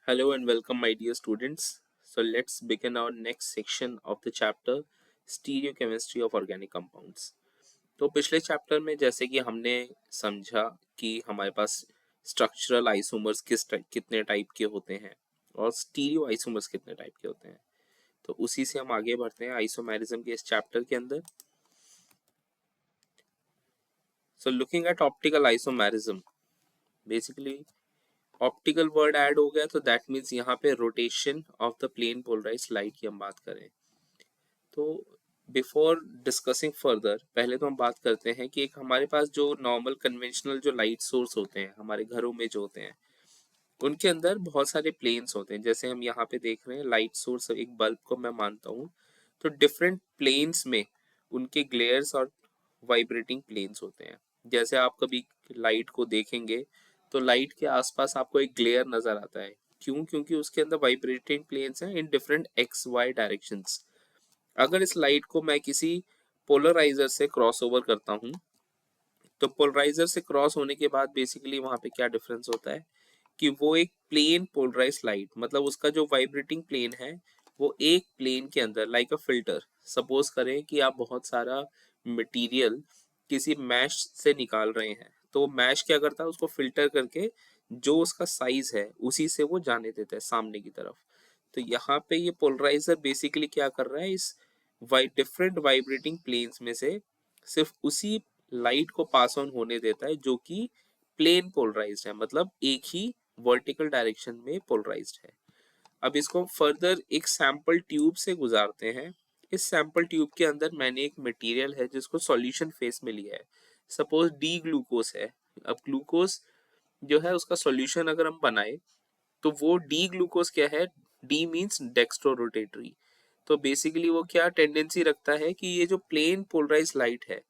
Hello and welcome, my dear students. So let's begin our next section of the chapter Stereochemistry of Organic Compounds. तो पिछले chapter में जैसे कि हमने समझा कि हमारे पास स्ट्रक्चरल आइसोमर्स कितने टाइप के होते हैं और स्टीरियो आइसोमर्स कितने टाइप के होते हैं, तो उसी से हम आगे बढ़ते हैं आइसोमेरिज्म के इस चैप्टर के अंदर. So looking at optical isomerism, basically optical word add हो गया तो दैट मीन्स यहाँ पे rotation of the plane polarized light की हम बात करें. तो बिफोर डिस्कसिंग फर्दर पहले तो हम बात करते हैं कि एक हमारे पास जो नॉर्मल कन्वेंशनल जो लाइट सोर्स होते हैं हमारे घरों में जो होते हैं उनके अंदर बहुत सारे प्लेन्स होते हैं. जैसे हम यहाँ पे देख रहे हैं लाइट सोर्स, एक बल्ब को मैं मानता हूँ, तो डिफरेंट प्लेन्स में उनके ग्लेयर्स और वाइब्रेटिंग प्लेन्स होते हैं. जैसे आप कभी लाइट को देखेंगे तो लाइट के आसपास आपको एक ग्लेयर नजर आता है. क्यों? क्योंकि उसके अंदर वाइब्रेटिंग प्लेन्स हैं in different X Y directions. अगर इस लाइट को मैं किसी पोलराइजर से क्रॉस ओवर करता हूँ तो पोलराइजर से क्रॉस होने के बाद बेसिकली वहां पे क्या डिफरेंस होता है कि वो एक प्लेन पोलराइज लाइट, मतलब उसका जो वाइब्रेटिंग प्लेन है वो एक प्लेन के अंदर लाइक अ फिल्टर. सपोज करें कि आप बहुत सारा मटेरियल किसी मैश से निकाल रहे हैं, तो मैश क्या करता है उसको फिल्टर करके जो उसका साइज है उसी से वो जाने देता है सामने की तरफ. तो यहाँ पे ये पोलराइजर बेसिकली क्या कर रहा है, इस डिफरेंट वाइब्रेटिंग प्लेन्स में से सिर्फ उसी लाइट को पास ऑन होने देता है जो कि प्लेन पोलराइज्ड है, मतलब एक ही वर्टिकल डायरेक्शन में पोलराइज्ड है. अब इसको फर्दर एक सैंपल ट्यूब से गुजारते हैं. इस सैंपल ट्यूब के अंदर मैंने एक मटेरियल है जिसको सॉल्यूशन फेस में लिया है. सपोज डी ग्लूकोज है. अब ग्लूकोज जो है उसका सॉल्यूशन अगर हम बनाए तो वो डी ग्लूकोज क्या है, डी मीन्स डेक्स्ट्रो रोटेटरी. तो बेसिकली वो क्या टेंडेंसी रखता है कि ये जो प्लेन पोलराइज लाइट है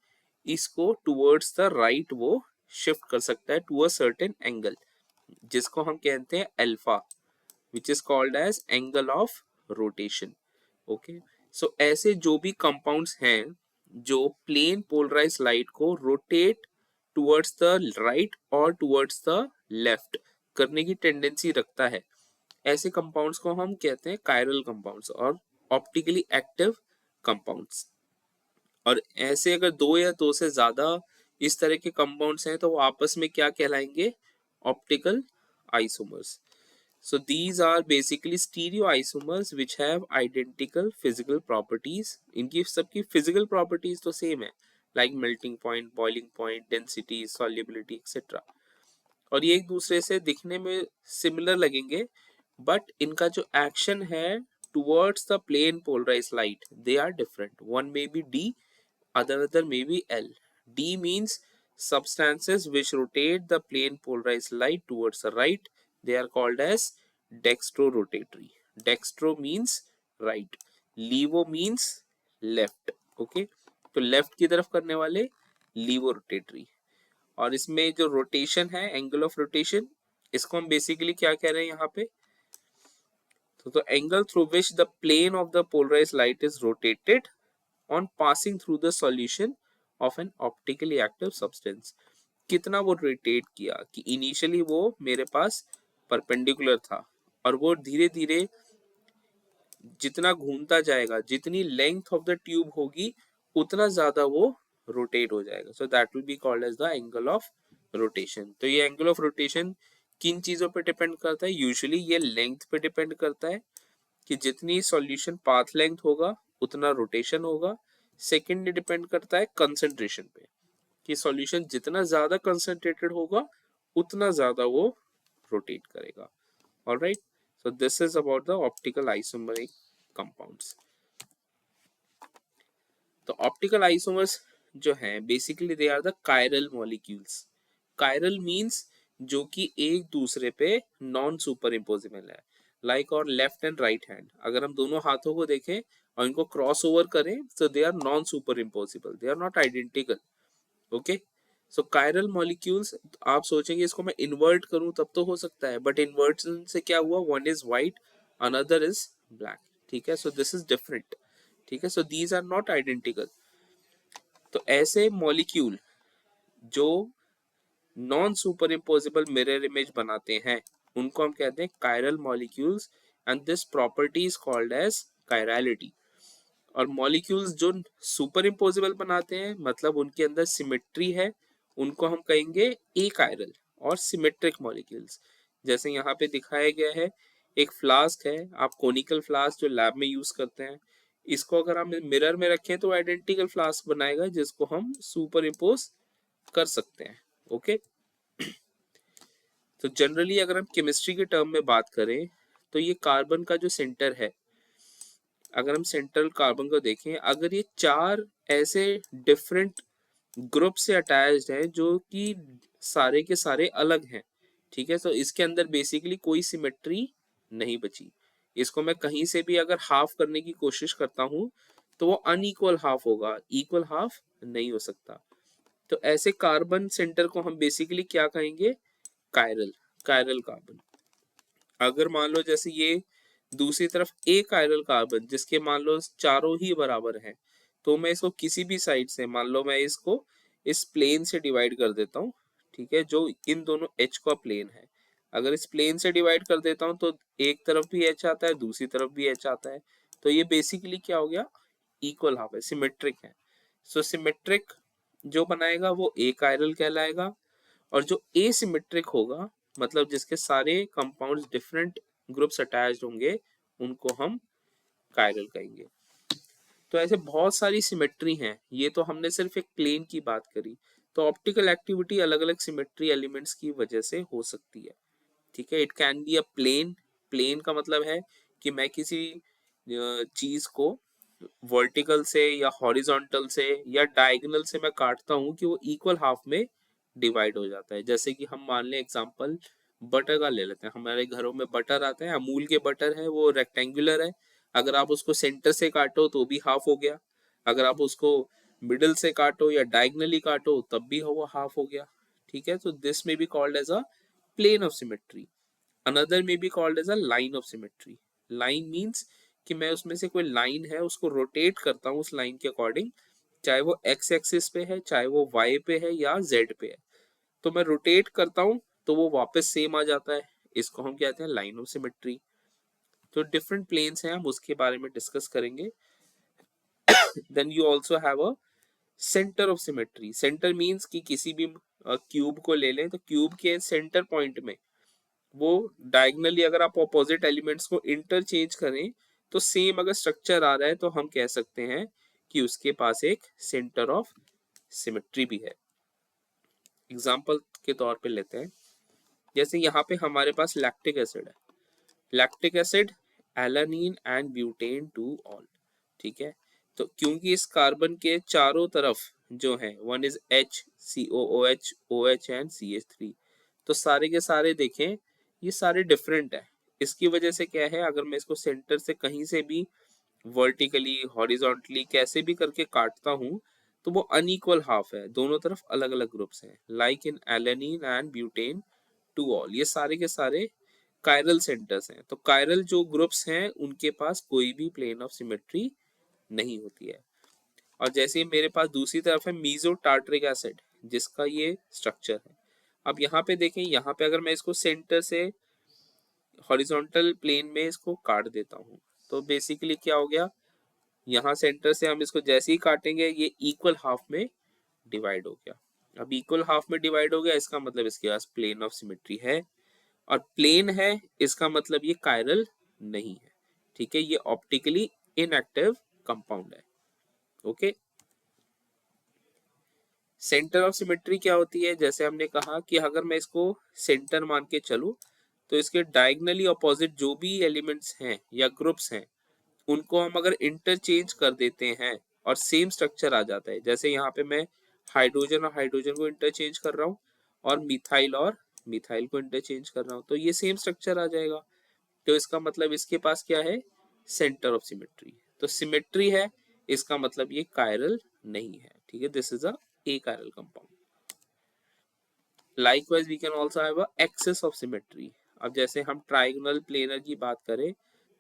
इसको टुवर्ड्स द राइट वो शिफ्ट कर सकता है टू अ सर्टेन एंगल जिसको हम कहते हैं alpha, which is called as angle of rotation. Okay, so ऐसे जो भी कंपाउंड्स हैं जो प्लेन पोलराइज लाइट को रोटेट टुवर्ड्स द राइट और टुवर्ड्स द लेफ्ट करने की टेंडेंसी रखता है, ऐसे कंपाउंड्स को हम कहते हैं कायरल कंपाउंड्स और ऑप्टिकली एक्टिव कंपाउंड्स. और ऐसे अगर दो या दो से ज्यादा इस तरह के कंपाउंड्स हैं तो वो आपस में क्या कहलाएंगे, optical isomers. So these are basically stereoisomers which have identical physical properties. इनकी सबकी physical properties तो same है, like melting point, boiling point, density, solubility, etc. और ये एक दूसरे से दिखने में similar लगेंगे, but इनका जो action है towards the plane polarized light, they are different. One may be D, other may be L. D means substances which rotate the plane polarized light towards the right. They are called as dextrorotatory. Dextro means right. Levo means left. Okay, तो left की तरफ करने वाले लीवो rotatory. और इसमें जो rotation है, angle of rotation, इसको हम बेसिकली क्या कह रहे हैं यहाँ पे, तो angle through which the plane of the polarized light is rotated on passing through the solution of an optically active substance. कितना वो रोटेट किया कि इनिशियली वो मेरे पास परपेंडिकुलर था और वो धीरे धीरे जितना घूमता जाएगा, जितनी लेंथ ऑफ द ट्यूब होगी उतना ज्यादा वो रोटेट हो जाएगा. So that will be called as the angle of rotation. तो ये एंगल ऑफ रोटेशन किन चीजों पे डिपेंड करता है, यूजुअली ये लेंथ पे डिपेंड करता है कि जितनी सॉल्यूशन पाथ लेंथ होगा उतना रोटेशन होगा. सेकेंड डिपेंड करता है कंसंट्रेशन पे कि सॉल्यूशन जितना ज्यादा कंसंट्रेटेड होगा उतना ज्यादा वो रोटेट करेगा. Alright, so this is about the optical isomeric compounds. तो ऑप्टिकल आइसोमर्स जो हैं basically they are the chiral molecules. Chiral means जो कि एक दूसरे पे नॉन सुपर इम्पोजिबल है, लाइक और लेफ्ट एंड राइट हैंड. अगर हम दोनों हाथों को देखें और इनको क्रॉस ओवर करें तो they are non superimposable, they are not identical. Okay, so chiral molecules, आप सोचेंगे इसको मैं इन्वर्ट करूं तब तो हो सकता है, बट इन्वर्जन से क्या हुआ, one is white another is black. ठीक है, सो दिस इज डिफरेंट. ठीक है, so these are not identical. तो ऐसे मॉलिक्यूल जो non superimposable mirror image बनाते हैं उनको हम कहते हैं chiral molecules and this property is called as chirality. और मॉलिक्यूल्स जो सुपर इम्पोजेबल बनाते हैं, मतलब उनके अंदर सिमेट्री है, उनको हम कहेंगे ए कायरल और सिमेट्रिक मॉलिक्यूल्स। जैसे यहाँ पे दिखाया गया है, एक फ्लास्क है, आप कोनिकल फ्लास्क जो लैब में यूज करते हैं, इसको अगर हम मिरर में रखें तो आइडेंटिकल फ्लास्क बनाएगा जिसको हम सुपर इम्पोज कर सकते हैं। ओके, तो जनरली अगर हम केमिस्ट्री के टर्म में बात करें तो ये कार्बन का जो सेंटर है, अगर हम सेंट्रल कार्बन को देखें, अगर ये 4 ऐसे डिफरेंट ग्रुप से अटैच्ड है जो कि सारे के सारे अलग हैं, ठीक है, तो इसके अंदर बेसिकली कोई सिमेट्री नहीं बची। इसको मैं कहीं से भी अगर हाफ करने की कोशिश करता हूं तो वो अनइक्वल हाफ होगा, इक्वल हाफ नहीं हो सकता। तो ऐसे कार्बन सेंटर को हम बेसिकली क्या कहेंगे, कायरल, कायरल कार्बन। अगर मान लो जैसे ये दूसरी तरफ एक कायरल कार्बन जिसके मान लो चारों ही बराबर हैं, तो मैं इसको किसी भी साइड से, मान लो मैं इसको इस प्लेन से डिवाइड कर देता हूँ, ठीक है, जो इन दोनों एच का प्लेन है, अगर इस प्लेन से डिवाइड कर देता हूँ तो एक तरफ भी एच आता है, दूसरी तरफ भी एच आता है, तो ये बेसिकली क्या हो गया, इक्वल हाफ है, सिमेट्रिक है। सो सिमेट्रिक जो बनाएगा वो ए कायरल कहलाएगा, और जो एसिमेट्रिक होगा, मतलब जिसके सारे कंपाउंड्स डिफरेंट ग्रुप्स अटैच्ड होंगे, उनको हम कायरल कहेंगे। तो ऐसे बहुत सारी सिमेट्री हैं, ये तो हमने सिर्फ एक प्लेन की बात करी, तो ऑप्टिकल एक्टिविटी अलग अलग सिमेट्री एलिमेंट्स की वजह से हो सकती है, ठीक है। It can be a plane, plane का मतलब है कि मैं किसी चीज को वर्टिकल से या हॉरिजॉन्टल से या डायगोनल से मैं काटता हूँ कि वो इक्वल हाफ में डिवाइड हो जाता है। जैसे कि हम मान लें एग्जांपल बटर का ले लेते हैं, हमारे घरों में बटर आता है, अमूल के बटर है, वो रेक्टेंगुलर है, अगर आप उसको सेंटर से काटो तो भी हाफ हो गया, अगर आप उसको मिडिल से काटो या डायगनली काटो तब भी वो हाफ हो गया, ठीक है। तो this may be called as a plane of symmetry. Another may be called as a line of symmetry. Line means कि मैं उसमें से कोई लाइन है उसको रोटेट करता हूँ उस लाइन के अकॉर्डिंग, चाहे वो एक्स एक्सिस पे है, चाहे वो वाई पे है या जेड पे है, तो मैं रोटेट करता हूँ तो वो वापस सेम आ जाता है, इसको हम कहते हैं लाइन ऑफ सिमेट्री। तो डिफरेंट प्लेन्स हैं, हम उसके बारे में डिस्कस करेंगे। Then you also have a centre of symmetry. Centre means कि किसी भी क्यूब को ले लें तो क्यूब के सेंटर पॉइंट में वो डायगनली अगर आप ऑपोजिट एलिमेंट्स को इंटरचेंज करें तो सेम अगर स्ट्रक्चर आ रहा है तो हम कह सकते हैं कि उसके पास एक सेंटर ऑफ सिमेट्री भी है। एग्जाम्पल के तौर पे लेते हैं, जैसे यहाँ पे हमारे पास लैक्टिक एसिड है, lactic acid alanine and butane two all, ठीक है। तो क्योंकि इस कार्बन के चारों तरफ जो है, one is H, C O O H, O H and C H three, तो सारे के सारे देखें ये सारे डिफरेंट है। इसकी वजह से क्या है, अगर मैं इसको सेंटर से कहीं से भी वर्टिकली हॉरिजॉन्टली कैसे भी करके काटता हूँ तो वो अनइक्वल हाफ है, दोनों तरफ अलग अलग ग्रुप्स हैं, like in alanine and butane two all, ये सारे के सारे कायरल सेंटर्स हैं। तो कायरल जो ग्रुप्स हैं उनके पास कोई भी प्लेन ऑफ सिमेट्री नहीं होती है। और जैसे ही मेरे पास दूसरी तरफ है मीजो टार्टरिक एसिड जिसका ये स्ट्रक्चर है, अब यहाँ पे देखें, यहाँ पे अगर मैं इसको सेंटर से हॉरिजॉन्टल प्लेन में इसको काट देता हूँ तो बेसिकली क्या हो गया, यहाँ सेंटर से हम इसको जैसे ही काटेंगे ये इक्वल हाफ में डिवाइड हो गया। अब इक्वल हाफ में डिवाइड हो गया इसका मतलब इसके पास प्लेन ऑफ सिमेट्री है, और प्लेन है इसका मतलब ये कायरल नहीं है, ठीक है, ये ऑप्टिकली इनएक्टिव कंपाउंड है। ओके, सेंटर ऑफ सिमेट्री क्या होती है, जैसे हमने कहा कि अगर मैं इसको सेंटर मान के चलूं तो इसके डायगनली अपोजिट जो भी एलिमेंट्स हैं या ग्रुप्स हैं उनको हम अगर इंटरचेंज कर देते हैं और सेम स्ट्रक्चर आ जाता है, जैसे यहाँ पे मैं हाइड्रोजन और हाइड्रोजन को इंटरचेंज कर रहा हूँ और मिथाइल को इंटरचेंज कर रहा हूँ, तो ये सेम स्ट्रक्चर आ जाएगा। तो इसका मतलब इसके पास क्या है, सेंटर ऑफ सिमेट्री। तो सिमेट्री है इसका मतलब ये कायरल नहीं है, ठीक है, this is a achiral compound. Likewise we can also have a axis of symmetry. अब जैसे हम ट्राइगोनल प्लेनर की बात करें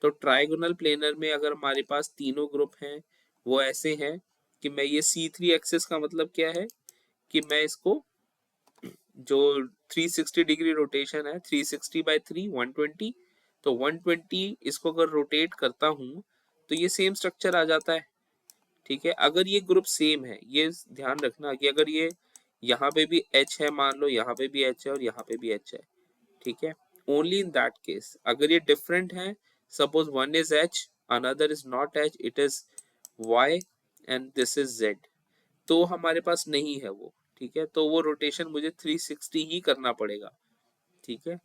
तो ट्राइगोनल प्लेनर में अगर हमारे पास तीनों ग्रुप हैं वो ऐसे हैं कि मैं ये C3 एक्सेस का मतलब क्या है कि मैं इसको जो 360 डिग्री रोटेशन है, 360 बाय 3 120, तो 120 इसको अगर रोटेट करता हूँ तो ये सेम स्ट्रक्चर आ जाता है। ठीक है, अगर ये ग्रुप सेम है, ये ध्यान रखना कि अगर ये यहाँ पे भी H है, मान लो यहाँ पे भी H है और यहाँ पे भी H है, ठीक है, ओनली इन दैट केस। अगर ये डिफरेंट है, suppose one is H, another is not H, it is Y and this is Z, तो हमारे पास नहीं है वो। ठीक है, तो वो रोटेशन मुझे 360 ही करना पड़ेगा। ठीक है,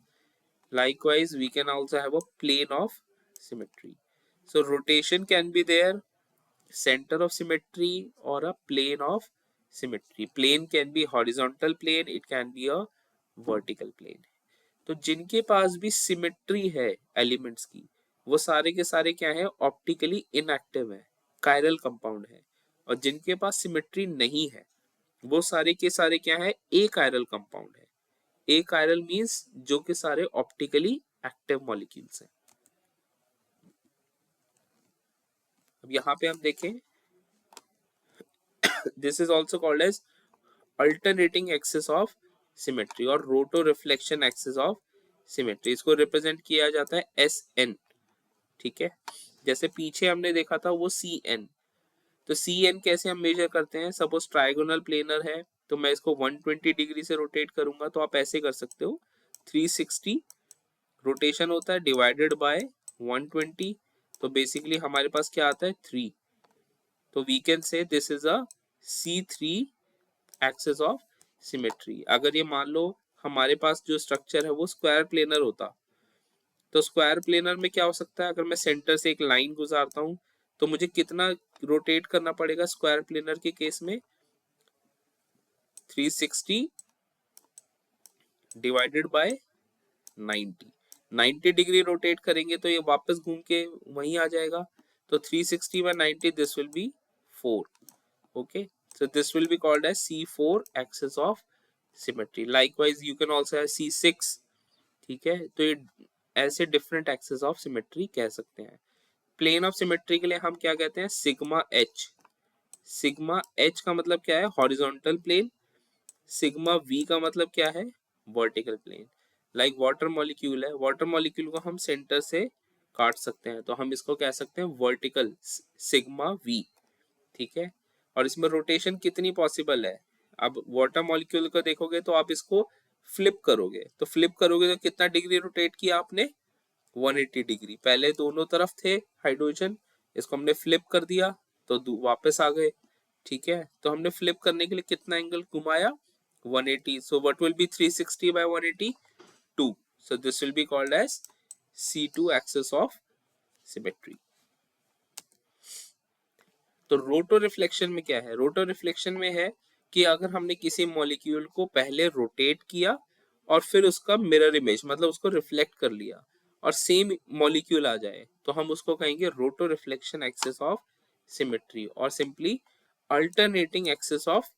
likewise we can also have a plane of symmetry. So rotation can be there, center of symmetry, or a plane of symmetry. Plane can be horizontal plane, it can be a vertical plane. तो जिनके पास भी symmetry है elements की, वो सारे के सारे क्या है, ऑप्टिकली इनएक्टिव है, कायरल कंपाउंड है। और जिनके पास सिमेट्री नहीं है, वो सारे के सारे क्या है, ए कायरल कंपाउंड है। ए कायरल मींस जो के सारे ऑप्टिकली एक्टिव मॉलिक्यूल्स हैं। अब यहाँ पे हम देखें, this is also called as alternating axis of symmetry और roto reflection axis of symmetry. इसको रिप्रेजेंट किया जाता है एस एन। ठीक है, जैसे पीछे हमने देखा था वो सी एन। तो सी एन कैसे हम मेजर करते हैं, सपोज ट्राइगोनल प्लेनर है तो मैं इसको 120 डिग्री से रोटेट करूंगा, तो आप ऐसे कर सकते हो, 360 रोटेशन होता है डिवाइडेड बाय 120, तो बेसिकली हमारे पास क्या आता है 3। तो we can say this is a C3 axis of symmetry. अगर ये मान लो हमारे पास जो स्ट्रक्चर है वो स्क्वायर प्लेनर होता, तो स्क्वायर प्लेनर में क्या हो सकता है, अगर मैं सेंटर से एक लाइन गुजारता हूं तो मुझे कितना रोटेट करना पड़ेगा स्क्वायर प्लेनर के केस में, 360 डिवाइडेड बाय 90। 90 डिग्री रोटेट करेंगे तो ये वापस घूम के वहीं आ जाएगा, तो 360 by 90 this will B 4। Okay, so this will be called as C4 axis of symmetry. Likewise you can also have C6। ठीक है, तो ये ऐसे डिफरेंट एक्सिस ऑफ सिमेट्री कह सकते हैं। प्लेन ऑफ सिमेट्री के लिए हम क्या कहते हैं, सिग्मा एच। सिग्मा एच का मतलब क्या है, हॉरिजॉन्टल प्लेन। सिग्मा वी का मतलब क्या है, vertical plane. Like water molecule है, वाटर मॉलिक्यूल को हम सेंटर से काट सकते हैं, तो हम इसको कह सकते हैं वर्टिकल सिग्मा वी। ठीक है, और इसमें रोटेशन कितनी पॉसिबल है, अब वाटर मॉलिक्यूल को देखोगे तो आप इसको फ्लिप करोगे, तो फ्लिप करोगे तो कितना डिग्री रोटेट किया आपने, 180 डिग्री। पहले दोनों तरफ थे हाइड्रोजन, इसको हमने फ्लिप कर दिया तो वापस आ गए। ठीक है, तो हमने फ्लिप करने के लिए कितना एंगल घुमाया, 180। So what will be 360 by 180, 2। So this will be called as C2 axis of symmetry. तो रोटो रिफ्लेक्शन में क्या है, रोटो रिफ्लेक्शन में है कि अगर हमने किसी मॉलिक्यूल को पहले रोटेट किया और फिर उसका मिरर इमेज मतलब उसको रिफ्लेक्ट कर लिया और सेम मॉलिक्यूल आ जाए, तो हम उसको कहेंगे रोटो रिफ्लेक्शन एक्सिस ऑफ सिमेट्री और simply alternating axis of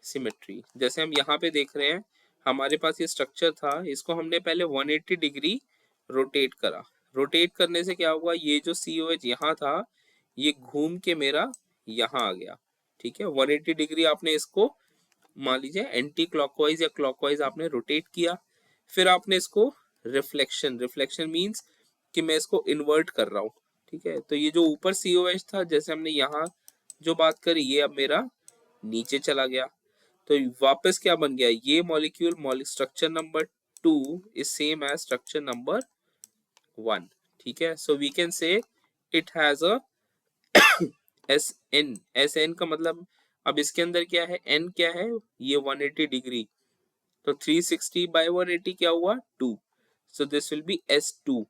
symmetry. जैसे हम यहाँ पे देख रहे हैं, हमारे पास ये स्ट्रक्चर था, इसको हमने पहले 180 डिग्री रोटेट करा। रोटेट करने से क्या हुआ, ये जो COH यहाँ था ये घूम के मेरा यहाँ आ गया। ठीक है, 180 डिग्री आपने इसको मान लीजिए एंटी क्लॉकवाइज या क्लॉकवाइज आपने रोटेट किया, फिर आपने इसको रिफ्लेक्शन, रिफ्लेक्शन मींस कि मैं इसको इन्वर्ट कर रहा हूँ। ठीक है, तो ये जो ऊपर COH था, जैसे हमने यहाँ जो बात करी, ये अब मेरा नीचे चला गया, तो वापस क्या बन गया, ये molecule structure number 2 is same as structure number 1। ठीक है, so we can say it has a SN। SN का मतलब, अब इसके अंदर क्या है, N क्या है, ये 180 डिग्री, तो 360 by 180 क्या हुआ, 2। So this will B S2।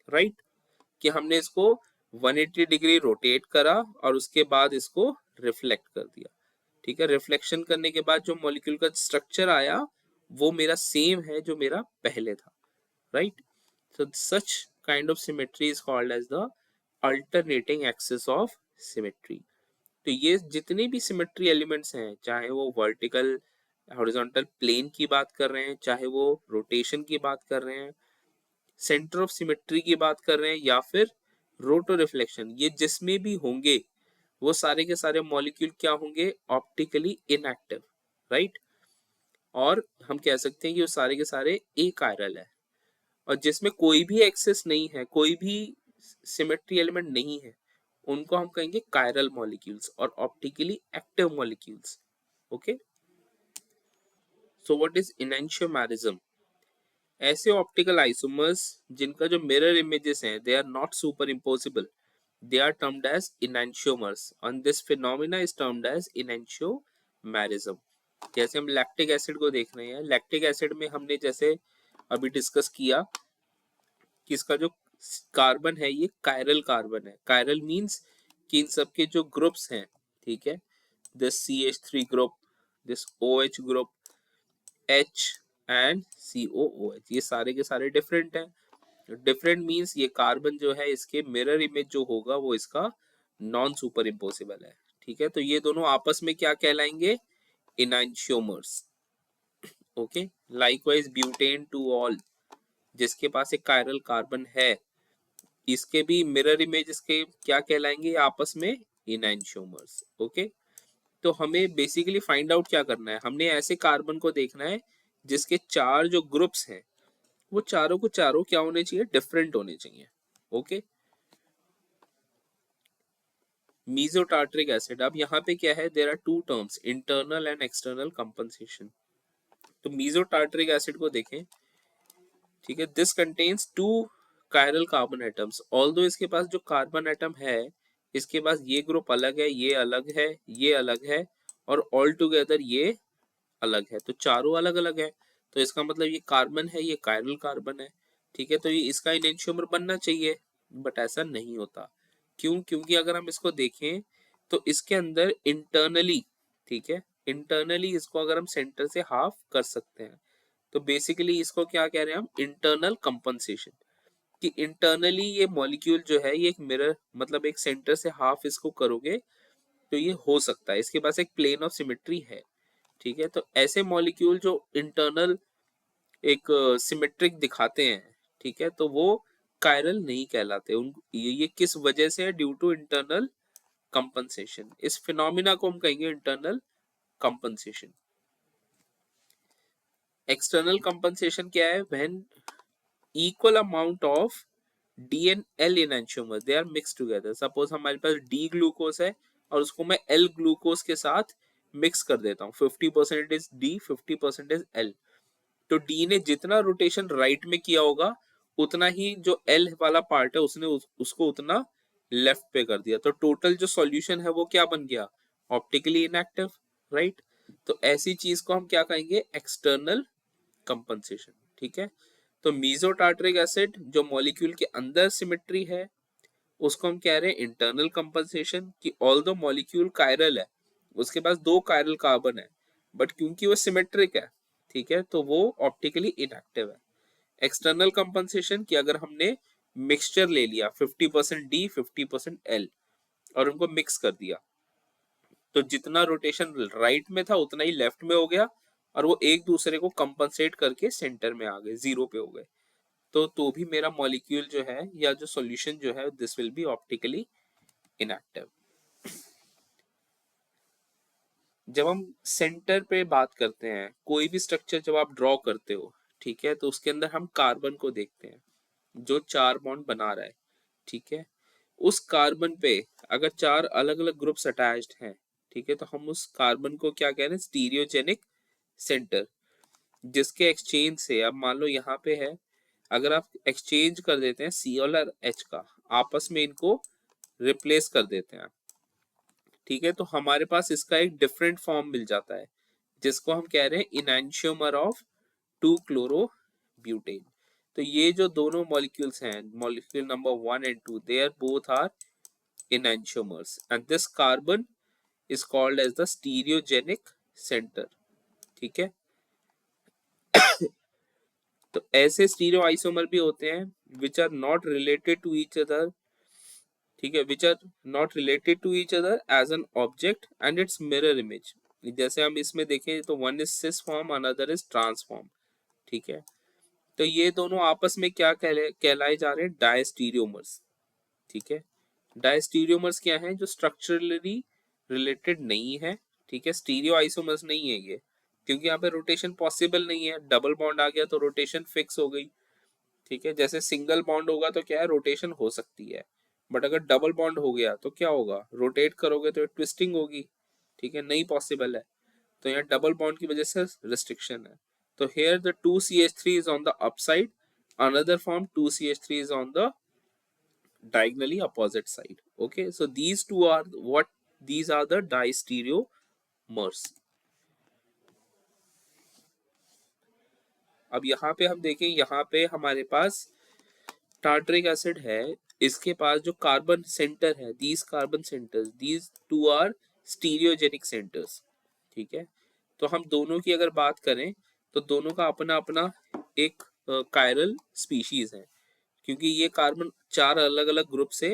Right, कि हमने इसको 180 डिग्री रोटेट करा और उसके बाद इसको रिफ्लेक्ट कर दिया। ठीक है, रिफ्लेक्शन करने के बाद जो मॉलिक्यूल का स्ट्रक्चर आया वो मेरा सेम है जो मेरा पहले था। Right, so such kind of symmetry is called as the alternating axis of symmetry। तो ये जितने भी सिमेट्री एलिमेंट्स हैं, चाहे वो वर्टिकल हॉरिजॉन्टल प्लेन की बात कर रहे हैं, चाहे वो रोटेशन की बात कर रहे हैं, सेंटर ऑफ सिमेट्री की बात कर रहे हैं, या फिर रोटो रिफ्लेक्शन, ये जिसमें भी होंगे वो सारे के सारे मॉलिक्यूल क्या होंगे, ऑप्टिकली इनएक्टिव। राइट, और हम कह सकते हैं कि वो सारे के सारे ए कायरल है, और जिसमें कोई भी एक्सेस नहीं है, कोई भी सिमेट्री एलिमेंट नहीं है, उनको हम कहेंगे कायरल मॉलिक्यूल्स और optically active molecules. Okay, so what is enantiomerism? ऐसे ऑप्टिकल आइसोमर्स जिनका जो मिरर इमेजेस हैं they are not superimposable, they are termed as enantiomers and this phenomena is termed as enantiomerism। जैसे हम lactic acid को देख रहे हैं, लैक्टिक एसिड में हमने जैसे अभी डिस्कस किया कि इसका जो कार्बन है ये कायरल कार्बन है। कायरल मींस कि इन सबके जो ग्रुप्स हैं, ठीक है, this CH3 group, this OH group, H and COOH, ये सारे के सारे डिफरेंट हैं। डिफरेंट मींस ये कार्बन जो है इसके मिरर इमेज जो होगा वो इसका नॉन सुपर इम्पोसिबल है। ठीक है, तो ये दोनों आपस में क्या कहलाएंगे? Enantiomers. Okay, likewise butane two ol, जिसके पास एक कायरल कार्बन है, इसके भी मिरर इमेज इसके क्या कहलाएंगे आपस में? इनांशियोमर्स। ओके, तो हमें बेसिकली फाइंड आउट क्या करना है, हमने ऐसे कार्बन को देखना है जिसके चार जो ग्रुप्स हैं वो चारों को चारों क्या होने चाहिए? डिफरेंट होने चाहिए। ओके, मीजोटार्ट्रिक एसिड, अब यहाँ पे क्या है, there are two terms, internal and external compensation. तो मीजोटार्ट्रिक एसिड को देखें, ठीक है, this contains two chiral carbon atoms, although इसके पास जो कार्बन एटम है इसके पास ये ग्रुप अलग है, ये अलग है, ये अलग है, और ऑल टुगेदर ये अलग है, तो चारों अलग अलग है। तो इसका मतलब ये कार्बन है, ये कायरल कार्बन है। ठीक है, तो ये इसका इनेंशियोमर बनना चाहिए, बट ऐसा नहीं होता। क्यों? क्योंकि अगर हम इसको देखें तो इसके अंदर इंटरनली, ठीक है, इंटरनली इसको अगर हम सेंटर से हाफ कर सकते हैं, तो बेसिकली इसको क्या कह रहे हैं हम? Internal compensation. कि इंटरनली ये मॉलिक्यूल जो है ये एक मिरर, मतलब एक सेंटर से हाफ इसको करोगे तो ये हो सकता है, इसके पास एक प्लेन ऑफ सिमेट्री है। ठीक है, तो ऐसे मॉलिक्यूल जो इंटरनल एक सिमेट्रिक दिखाते हैं, ठीक है, तो वो कायरल नहीं कहलाते। उन ये किस वजह से है? Due to internal compensation. इस फिनोमिना को हम कहेंगे इंटरनल कंपनसेशन। एक्सटर्नल कंपनसेशन क्या है? When equal amount of D and L enantiomers they are mix together. सपोज हमारे पास डी ग्लूकोज है और उसको मैं एल ग्लूकोज के साथ मिक्स कर देता हूँ, 50% इज डी, 50% इज एल, तो डी ने जितना रोटेशन राइट में किया होगा उतना ही जो एल वाला पार्ट है उसने उसको उतना लेफ्ट पे कर दिया, तो टोटल जो सॉल्यूशन है वो क्या बन गया? Optically inactive, right. तो ऐसी चीज को हम क्या कहेंगे? External compensation. ठीक है, तो मीजोटार्ट्रिक एसिड जो मॉलिक्यूल के अंदर सिमेट्री है उसको हम कह रहे हैं इंटरनल कंपनसेशन। कि ऑल्दो मॉलिक्यूल कायरल है, उसके पास दो कायरल कार्बन है, बट क्योंकि वो सिमेट्रिक है, ठीक है, तो वो ऑप्टिकली इनएक्टिव है। एक्सटर्नल कंपनसेशन कि अगर हमने मिक्सचर ले लिया 50% डी 50% एल और उनको मिक्स कर दिया, तो जितना रोटेशन राइट में था उतना ही लेफ्ट में हो गया और वो एक दूसरे को कंपनसेट करके सेंटर में आ गए, जीरो पे हो गए। तो भी मेरा मॉलिक्यूल जो है या जो सॉल्यूशन जो है this will B optically inactive. जब हम सेंटर पे बात करते हैं, कोई भी स्ट्रक्चर जब आप ड्रॉ करते हो, ठीक है, तो उसके अंदर हम कार्बन को देखते हैं जो चार बॉन्ड बना रहा है। ठीक है, उस कार्बन पे अगर चार अलग अलग ग्रुप्स अटैच्ड हैं, ठीक है, तो हम उस कार्बन को क्या कह रहे हैं? Stereogenic centre. जिसके एक्सचेंज से, अब मान लो यहाँ पे है, अगर आप एक्सचेंज कर देते हैं सी और एच का, आपस में इनको रिप्लेस कर देते हैं, ठीक है, तो हमारे पास इसका एक डिफरेंट फॉर्म मिल जाता है जिसको हम कह रहे हैं इनैंशियोमर ऑफ 2 क्लोरो ब्यूटेन। तो ये जो दोनों मॉलिक्यूल्स हैं, molecule number 1 and 2, they are both are enantiomers and this carbon is called as the stereogenic center। ठीक है, तो ऐसे स्टीरियो आइसोमर भी होते हैं which are not related to each other, ठीक है, which are not related to each other as an object and its mirror image. जैसे हम इसमें देखें तो one is cis form, another is trans form. ठीक है, तो ये दोनों आपस में क्या कहलाए जा रहे हैं? डायस्टीरियोमर्स। ठीक है, डायस्टीरियोमर्स क्या है? जो स्ट्रक्चरली रिलेटेड नहीं है, ठीक है, स्टीरियो आइसोमर्स नहीं है ये, क्योंकि यहाँ पे रोटेशन पॉसिबल नहीं है, डबल बॉन्ड आ गया तो रोटेशन फिक्स हो गई। ठीक है, जैसे सिंगल बॉन्ड होगा तो क्या है, रोटेशन हो सकती है, बट अगर डबल बॉन्ड हो गया तो क्या होगा, रोटेट करोगे तो ट्विस्टिंग होगी। ठीक है, नहीं पॉसिबल है, तो यहाँ डबल बॉन्ड की वजह से रिस्ट्रिक्शन है। तो here the 2CH3 is on the upside, another form 2CH3 is on the diagonally opposite side. Okay, so these two are what, these are the diastereomers. अब यहाँ पे हम देखें, यहाँ पे हमारे पास टार्टरिक एसिड है, इसके पास जो कार्बन सेंटर है, these carbon centers, these two are stereogenic centers। ठीक है, तो हम दोनों की अगर बात करें तो दोनों का अपना अपना एक कायरल स्पीशीज है, क्योंकि ये कार्बन 4 अलग अलग ग्रुप से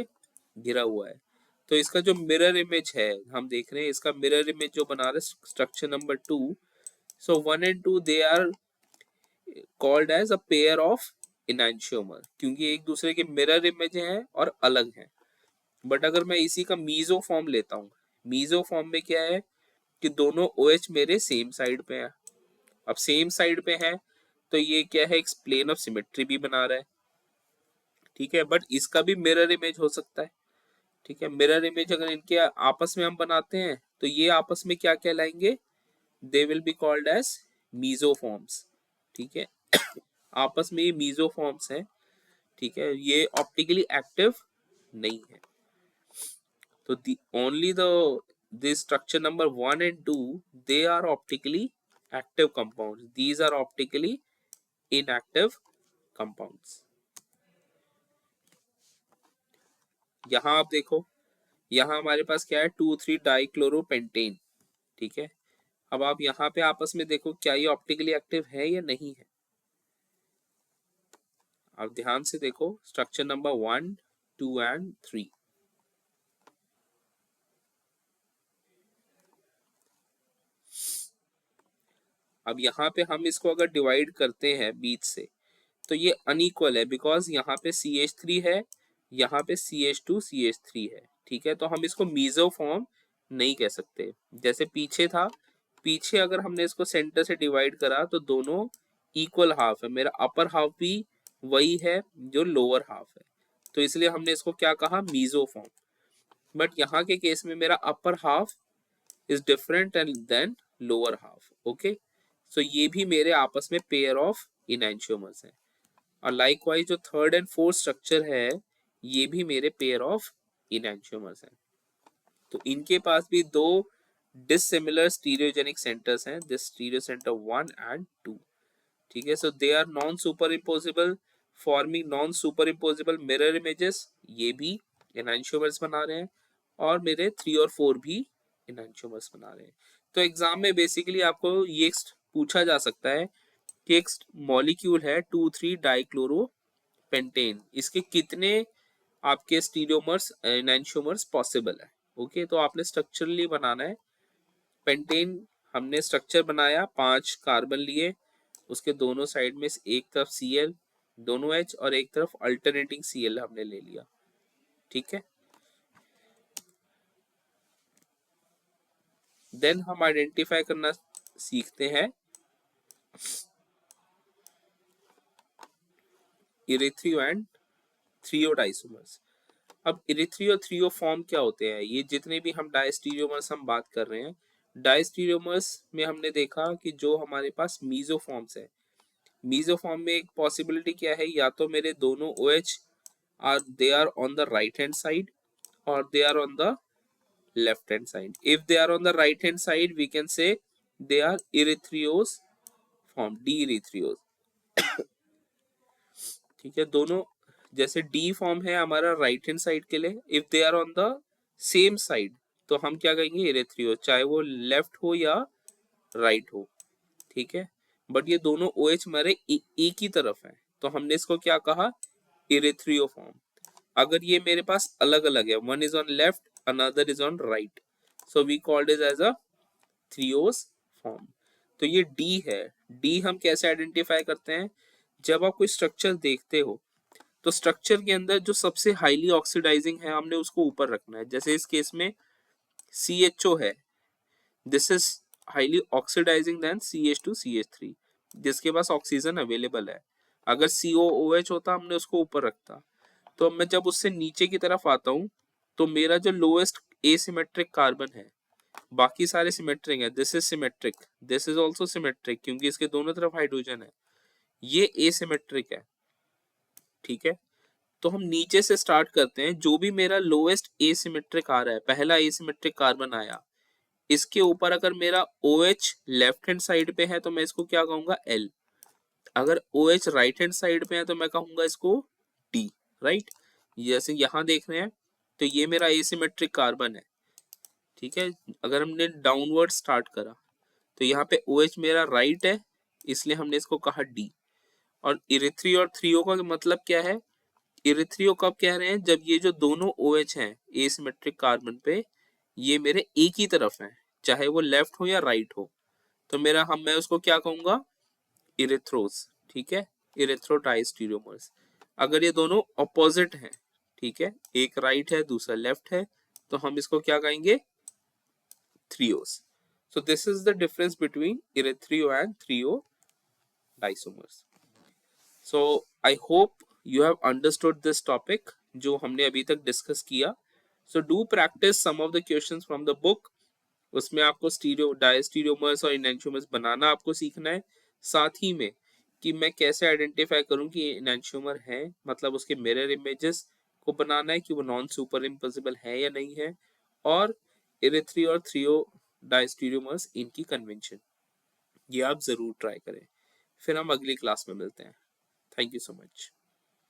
घिरा हुआ है। तो इसका जो मिरर इमेज है हम देख रहे हैं, इसका मिरर इमेज जो बना रहे structure number 2, so 1 and 2 they are called as a pair of enantiomer, क्योंकि एक दूसरे के मिरर इमेज हैं और अलग हैं। बट अगर मैं इसी का मीजो फॉर्म लेता हूँ, मीजो फॉर्म में क्या है कि दोनों OH मेरे सेम साइड पे है। अब सेम साइड पे है तो ये क्या है, एक प्लेन ऑफ सिमेट्री भी बना रहा है। ठीक है, बट इसका भी मिरर इमेज हो सकता है। ठीक है, मिरर इमेज अगर इनके आपस में हम बनाते हैं तो ये आपस में क्या कहलाएंगे, they will be called as mesoforms. ठीक है, आपस में ये मीजोफॉर्म्स हैं। ठीक है, ये ऑप्टिकली एक्टिव नहीं है। तो only the this structure number 1 and 2 they are optically active compounds, these are optically inactive compounds. यहाँ आप देखो, यहाँ हमारे पास क्या है, 2,3 डाइक्लोरोपेंटेन। ठीक है, अब आप यहाँ पे आपस में देखो क्या ये ऑप्टिकली एक्टिव है या नहीं है। आप ध्यान से देखो स्ट्रक्चर नंबर 1, 2 and 3। अब यहाँ पे हम इसको अगर डिवाइड करते हैं बीच से तो ये अनइक्वल है, बिकॉज यहाँ पे CH3 है, यहाँ पे CH2 CH3 है। ठीक है, तो हम इसको मीजो फॉर्म नहीं कह सकते, जैसे पीछे था। पीछे अगर हमने इसको सेंटर से डिवाइड करा तो दोनों इक्वल हाफ है, मेरा अपर हाफ भी वही है जो लोअर हाफ है, तो इसलिए हमने इसको क्या कहा, मीजो फॉर्म। बट यहाँ के केस में मेरा upper half is different and then lower half. Okay, so ये भी मेरे आपस में पेयर ऑफ इनैंशियोमर्स हैं। और लाइकवाइज जो थर्ड एंड फोर्थ स्ट्रक्चर है ये भी मेरे पेयर ऑफ इनैंशियोमर्स हैं। तो इनके पास भी दो डिसिमिलर स्टीरियोजेनिक सेंटर्स हैं, दिस स्टीरियो सेंटर 1 and 2। ठीक है, so they are non superimposable, forming non superimposable mirror images, ये भी एनांशियोमर्स बना रहे हैं, और मेरे 3 और 4 भी एनांशियोमर्स बना रहे हैं। तो एग्जाम में बेसिकली आपको ये पूछा जा सकता है कि एक मॉलिक्यूल है 2,3 डाइक्लोरोपेंटेन, इसके कितने आपके स्टीरियोमर्स एनांशियोमर्स पॉसिबल है। ओके, तो आपने स्ट्रक्चरली बनाना है। पेंटेन हमने स्ट्रक्चर बनाया, 5 कार्बन लिए, उसके दोनों साइड में एक तरफ Cl दोनों H और एक तरफ अल्टरनेटिंग Cl हमने ले लिया। ठीक है, देन हम आइडेंटिफाई करना सीखते हैं इरेथ्रियो एंड थ्रियोड आइसोमर्स। अब इरेथ्रियो थ्रियो फॉर्म क्या होते हैं, ये जितने भी हम डायस्टीरियोमर्स हम बात कर रहे हैं, डायस्टीरियोमर्स में हमने देखा कि जो हमारे पास मीजोफॉर्म्स है, मीजोफॉर्म में एक पॉसिबिलिटी क्या है, या तो मेरे दोनों OH are they are on the right hand side और they are on the left hand side. If they are on the right hand side we can say they are erythrose form, D erythrose. ठीक है, दोनों जैसे D form है हमारा right hand side के लिए, if they are on the same side तो हम क्या कहेंगे, इरेथ्रियो, चाहे वो लेफ्ट हो या राइट हो। ठीक है, बट ये दोनों OH हमारे एक ही तरफ है तो हमने इसको क्या कहा, इरेथ्रियो फॉर्म। अगर ये मेरे पास अलग अलग है, one is on left another is on right, so we called it as a threose form. तो ये डी है। डी हम कैसे आइडेंटिफाई करते हैं, जब आप कोई स्ट्रक्चर देखते हो तो स्ट्रक्चर के अंदर जो सबसे हाईली ऑक्सीडाइजिंग है हमने उसको ऊपर रखना है। जैसे इस केस में CHO है, this is highly oxidising then CH2CH3, जिसके पास ऑक्सीजन अवेलेबल है। अगर COOH होता हमने उसको ऊपर रखता। तो अब मैं जब उससे नीचे की तरफ आता हूँ तो मेरा जो लोएस्ट एसिमेट्रिक कार्बन है, बाकी सारे सिमेट्रिक है, this is symmetric, this is also symmetric क्योंकि इसके दोनों तरफ हाइड्रोजन है, ये एसिमेट्रिक है। ठीक है, तो हम नीचे से स्टार्ट करते हैं। जो भी मेरा लोएस्ट एसिमेट्रिक आ रहा है, पहला एसिमेट्रिक कार्बन आया, इसके ऊपर अगर मेरा OH लेफ्ट हैंड साइड पे है तो मैं इसको क्या कहूंगा, L। अगर OH राइट हैंड साइड पे है तो मैं कहूंगा इसको D। राइट, जैसे यहां देख रहे हैं तो ये मेरा एसिमेट्रिक कार्बन है। ठीक है, अगर हमने डाउनवर्ड स्टार्ट करा तो यहाँ पे OH मेरा राइट है, इसलिए हमने इसको कहा D। और इरिथ्री और थ्रियो का मतलब क्या है, इरिथ्रियो कब कह रहे हैं, जब ये जो दोनों OH हैं एसिमेट्रिक कार्बन पे, ये मेरे एक ही तरफ हैं, चाहे वो लेफ्ट हो या राइट हो, तो मैं उसको क्या कहूंगा, इरिथ्रोस। ठीक है, इरिथ्रो डायस्टीरियोमर्स। अगर ये दोनों अपोजिट हैं, ठीक है, एक राइट है दूसरा लेफ्ट है, तो हम इसको क्या कहेंगे, थ्रियोस। So this is the difference between erythrio and thrio disomers. So I hope you have understood this topic जो हमने अभी तक डिस्कस किया. So do practice some of the questions from the book. उसमें आपको स्टीरियो डायस्टीरियोमर्स और इनैंशियोमर्स बनाना आपको सीखना है. साथ ही में कि मैं कैसे आइडेंटिफाई करूं कि इनैंशियोमर है, मतलब उसके मिरर इमेजेस को बनाना है कि वो नॉन सुपर इम्पॉसिबल है या नहीं है, और इरिथ्री और थ्रियो डायस्टीरियोमर्स इनकी कन्वेंशन, ये आप जरूर ट्राई करें. फिर हम अगली क्लास में मिलते हैं. Thank you so much.